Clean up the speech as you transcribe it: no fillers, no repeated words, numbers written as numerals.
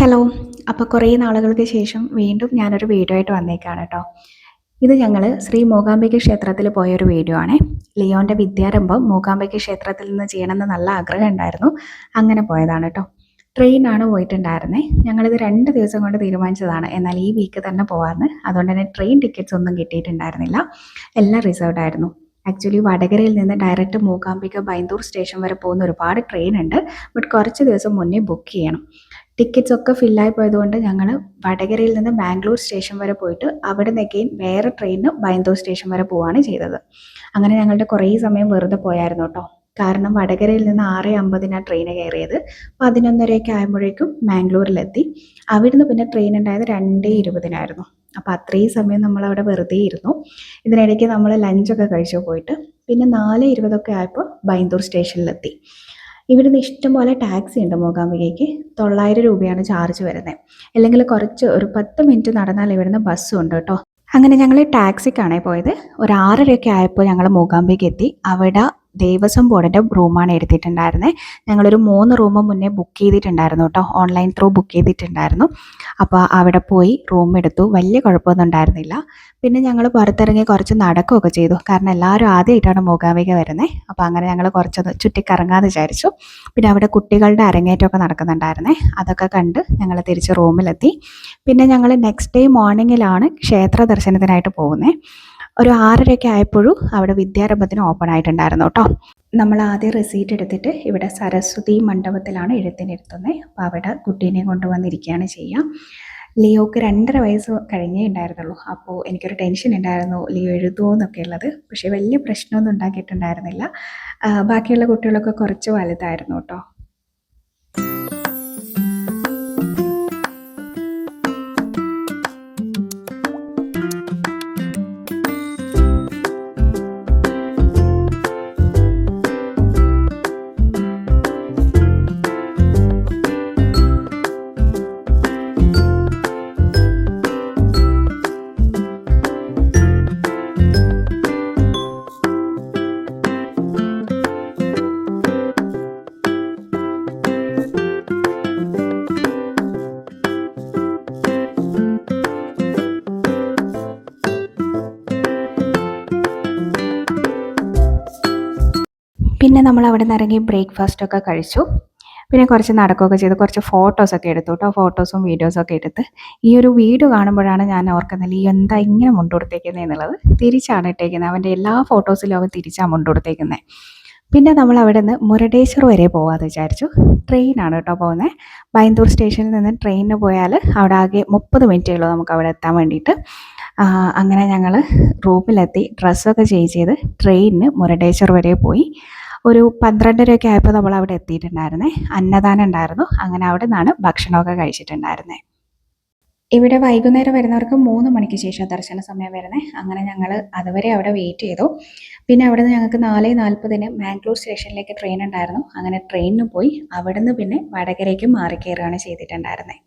Hello. അപ്പോൾ കുറേ നാളുകൾക്ക് ശേഷം വീണ്ടും ഞാനൊരു വീഡിയോ ആയിട്ട് വന്നേക്കാണ് കേട്ടോ. ഇത് ഞങ്ങൾ ശ്രീ മൂകാംബിക ക്ഷേത്രത്തിൽ പോയൊരു വീഡിയോ ആണേ. ലിയോൻ്റെ വിദ്യാരംഭം മൂകാംബിക ക്ഷേത്രത്തിൽ നിന്ന് ചെയ്യണമെന്ന് നല്ല ആഗ്രഹം ഉണ്ടായിരുന്നു. അങ്ങനെ പോയതാണ് കേട്ടോ. ട്രെയിനാണ് പോയിട്ടുണ്ടായിരുന്നേ. ഞങ്ങളിത് 2 ദിവസം കൊണ്ട് തീരുമാനിച്ചതാണ്. എന്നാൽ ഈ വീക്ക് തന്നെ പോകാമെന്ന്. അതുകൊണ്ട് തന്നെ ട്രെയിൻ ടിക്കറ്റ്സ് ഒന്നും കിട്ടിയിട്ടുണ്ടായിരുന്നില്ല. എല്ലാം റിസർവ്ഡ് ആയിരുന്നു. ആക്ച്വലി വടകരയിൽ നിന്ന് ഡയറക്റ്റ് മൂകാംബിക ബൈന്ദൂർ സ്റ്റേഷൻ വരെ പോകുന്ന ഒരുപാട് ട്രെയിൻ ഉണ്ട്. ബട്ട് കുറച്ച് ദിവസം മുന്നേ ബുക്ക് ചെയ്യണം. ടിക്കറ്റ്സ് ഒക്കെ ഫില്ലായി പോയതുകൊണ്ട് ഞങ്ങൾ വടകരയിൽ നിന്ന് ബാംഗ്ലൂർ സ്റ്റേഷൻ വരെ പോയിട്ട് അവിടെ നിന്ന് അഗെയിൻ വേറെ ട്രെയിനിന് ബൈന്ദൂർ സ്റ്റേഷൻ വരെ പോവുകയാണ് ചെയ്തത്. അങ്ങനെ ഞങ്ങളുടെ കുറേ സമയം വെറുതെ പോയായിരുന്നു കേട്ടോ. കാരണം വടകരയിൽ നിന്ന് 6:50 ട്രെയിന് കയറിയത്. 11:30 ആകുമ്പോഴേക്കും ബാംഗ്ലൂരിലെത്തി. അവിടുന്ന് പിന്നെ ട്രെയിൻ ഉണ്ടായത് 2:20 അപ്പോൾ അത്രയും സമയം നമ്മളവിടെ വെറുതെ ഇരുന്നു. ഇതിനിടയ്ക്ക് നമ്മൾ ലഞ്ചൊക്കെ കഴിച്ചു പോയിട്ട്. പിന്നെ 4:20 ആയപ്പോൾ ബൈന്ദൂർ സ്റ്റേഷനിലെത്തി. ഇവിടുന്ന് ഇഷ്ടംപോലെ ടാക്സി ഉണ്ട് മൂകാംബികയ്ക്ക്. 900 രൂപയാണ് ചാർജ് വരുന്നത്. അല്ലെങ്കിൽ കുറച്ച് ഒരു 10 മിനിറ്റ് നടന്നാൽ ഇവിടുന്ന് ബസ്സും ഉണ്ട് കേട്ടോ. അങ്ങനെ ഞങ്ങൾ ടാക്സിക്കാണേ പോയത്. ഒരു 6:30 ആയപ്പോൾ ഞങ്ങൾ മൂകാംബിക എത്തി. അവിടെ ദേവസ്വം ബോർഡിൻ്റെ റൂമാണ് എടുത്തിട്ടുണ്ടായിരുന്നത്. ഞങ്ങളൊരു 3 റൂം മുന്നേ ബുക്ക് ചെയ്തിട്ടുണ്ടായിരുന്നു കേട്ടോ. ഓൺലൈൻ ത്രൂ ബുക്ക് ചെയ്തിട്ടുണ്ടായിരുന്നു. അപ്പോൾ അവിടെ പോയി റൂം എടുത്തു. വലിയ കുഴപ്പമൊന്നും ഉണ്ടായിരുന്നില്ല. പിന്നെ ഞങ്ങൾ പുറത്തിറങ്ങി കുറച്ച് നടക്കുകയൊക്കെ ചെയ്തു. കാരണം എല്ലാവരും ആദ്യമായിട്ടാണ് മൂകാംബിക വരുന്നത്. അപ്പോൾ അങ്ങനെ ഞങ്ങൾ കുറച്ചൊന്ന് ചുറ്റിക്കറങ്ങാമെന്ന് വിചാരിച്ചു. പിന്നെ അവിടെ കുട്ടികളുടെ അരങ്ങേറ്റമൊക്കെ നടക്കുന്നുണ്ടായിരുന്നേ. അതൊക്കെ കണ്ട് ഞങ്ങൾ തിരിച്ച് റൂമിലെത്തി. പിന്നെ ഞങ്ങൾ നെക്സ്റ്റ് ഡേ മോർണിംഗിലാണ് ക്ഷേത്ര ദർശനത്തിനായിട്ട് പോകുന്നത്. ഒരു 6:30 ആയപ്പോഴും അവിടെ വിദ്യാരംഭത്തിന് ഓപ്പൺ ആയിട്ടുണ്ടായിരുന്നു കേട്ടോ. നമ്മൾ ആദ്യം റെസീറ്റ് എടുത്തിട്ട് ഇവിടെ സരസ്വതി മണ്ഡപത്തിലാണ് എഴുത്തിനിരുത്തുന്നത്. അപ്പോൾ അവിടെ കുട്ടീനെ കൊണ്ടുവന്നിരിക്കുകയാണ് ചെയ്യുക. ലിയോക്ക് 2.5 വയസ്സ് കഴിഞ്ഞേ ഉണ്ടായിരുന്നുള്ളൂ. അപ്പോൾ എനിക്കൊരു ടെൻഷൻ ഉണ്ടായിരുന്നു ലിയോ എഴുതുമോ എന്നൊക്കെ ഉള്ളത്. പക്ഷേ വലിയ പ്രശ്നമൊന്നും ഉണ്ടാക്കിയിട്ടുണ്ടായിരുന്നില്ല. ബാക്കിയുള്ള കുട്ടികളൊക്കെ കുറച്ച് വലുതായിരുന്നു കേട്ടോ. പിന്നെ നമ്മൾ അവിടെ നിന്ന് ഇറങ്ങി ബ്രേക്ക്ഫാസ്റ്റൊക്കെ കഴിച്ചു. പിന്നെ കുറച്ച് നടക്കുകയൊക്കെ ചെയ്ത് കുറച്ച് ഫോട്ടോസൊക്കെ എടുത്തു കേട്ടോ. ഫോട്ടോസും വീഡിയോസൊക്കെ എടുത്ത് ഈ ഒരു വീഡിയോ കാണുമ്പോഴാണ് ഞാൻ ഓർക്കുന്നത് ഈ എന്താ ഇങ്ങനെ മുണ്ടുകൊടുത്തേക്കുന്നത് എന്നുള്ളത്. തിരിച്ചാണ് ഇട്ടേക്കുന്നത്. അവൻ്റെ എല്ലാ ഫോട്ടോസിലും അവൻ തിരിച്ചാണ് മുണ്ടുകൊടുത്തേക്കുന്നത്. പിന്നെ നമ്മൾ അവിടെ നിന്ന് മുരുടേശ്വർ വരെ പോകാമെന്ന് വിചാരിച്ചു. ട്രെയിനാണ് കേട്ടോ പോകുന്നത്. ബൈന്ദൂർ സ്റ്റേഷനിൽ നിന്ന് ട്രെയിനിന് പോയാൽ അവിടെ ആകെ 30 മിനിറ്റേ ഉള്ളൂ നമുക്ക് അവിടെ എത്താൻ വേണ്ടിയിട്ട്. അങ്ങനെ ഞങ്ങൾ റൂമിലെത്തി ഡ്രസ്സൊക്കെ ചേഞ്ച് ചെയ്ത് ട്രെയിനിന് മുരുടേശ്വർ വരെ പോയി. ഒരു 12:30 ആയപ്പോൾ നമ്മൾ അവിടെ എത്തിയിട്ടുണ്ടായിരുന്നേ. അന്നദാനം ഉണ്ടായിരുന്നു. അങ്ങനെ അവിടെ നിന്നാണ് ഭക്ഷണമൊക്കെ കഴിച്ചിട്ടുണ്ടായിരുന്നത്. ഇവിടെ വൈകുന്നേരം വരുന്നവർക്ക് 3 മണിക്ക് ശേഷം ദർശന സമയം വരുന്നത്. അങ്ങനെ ഞങ്ങൾ അതുവരെ അവിടെ വെയിറ്റ് ചെയ്തു. പിന്നെ അവിടെ നിന്ന് ഞങ്ങൾക്ക് 4:40 മാംഗ്ലൂർ സ്റ്റേഷനിലേക്ക് ട്രെയിൻ ഉണ്ടായിരുന്നു. അങ്ങനെ ട്രെയിനിന് പോയി. അവിടെ നിന്ന് പിന്നെ വടകരയ്ക്ക് മാറി കയറുകയാണ് ചെയ്തിട്ടുണ്ടായിരുന്നത്.